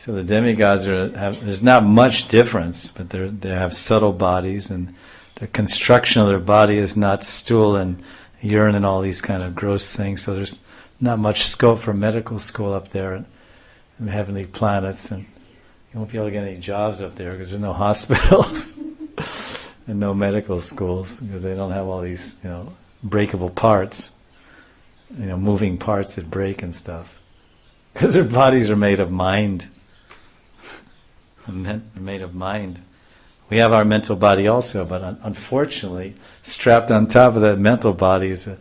So the demigods there's not much difference, but they have subtle bodies, and the construction of their body is not stool and urine and all these kind of gross things. So there's not much scope for medical school up there in the heavenly planets, and you won't be able to get any jobs up there because there's no hospitals and no medical schools because they don't have all these, breakable parts, moving parts that break and stuff. Because their bodies are made of mind. They're made of mind. We have our mental body also, but unfortunately, strapped on top of that mental body is a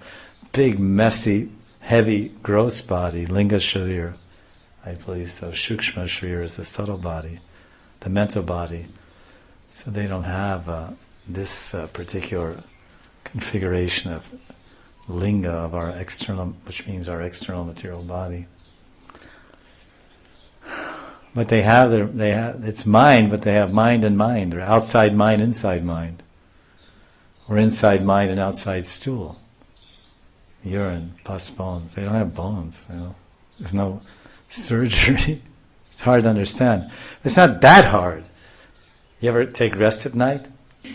big, messy, heavy, gross body, linga sharira, I believe so. Shukshma sharira is the subtle body, the mental body. So they don't have this particular configuration of linga of our external, which means our external material body. But they have it's mind, but they have mind and mind, or outside mind, inside mind, or inside mind and outside stool, urine, pus, bones. They don't have bones. There's no surgery. It's hard to understand. It's not that hard. You ever take rest at night?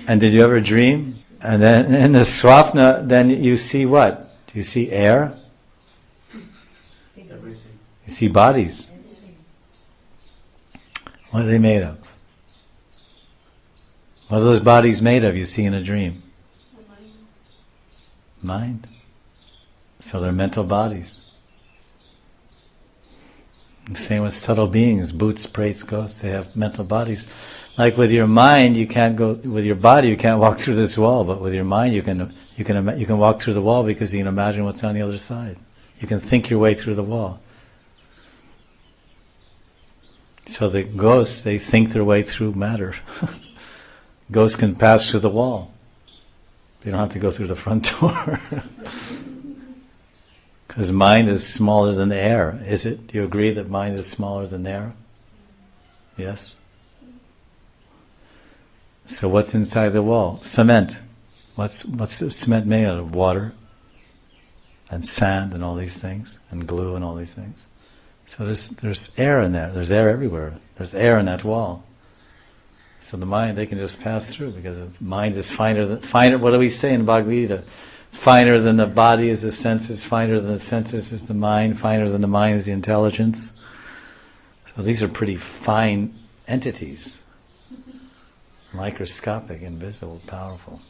And did you ever dream? And then in the swapna, then you see what? Do you see air? Everything. You see bodies. What are they made of? What are those bodies made of you see in a dream? Mind. So they're mental bodies. The same with subtle beings, bhoots, prates, ghosts, they have mental bodies. Like with your mind, you can't go, with your body you can't walk through this wall, but with your mind you can walk through the wall because you can imagine what's on the other side. You can think your way through the wall. So the ghosts, they think their way through matter. Ghosts can pass through the wall. They don't have to go through the front door. Because mind is smaller than the air. Is it? Do you agree that mind is smaller than the air? Yes? So what's inside the wall? Cement. What's the cement made out of? Water and sand and all these things, and glue and all these things. So there's air in there. There's air everywhere. There's air in that wall. So the mind, they can just pass through because the mind is finer. What do we say in Bhagavad Gita? Finer than the body is the senses. Finer than the senses is the mind. Finer than the mind is the intelligence. So these are pretty fine entities, microscopic, invisible, powerful.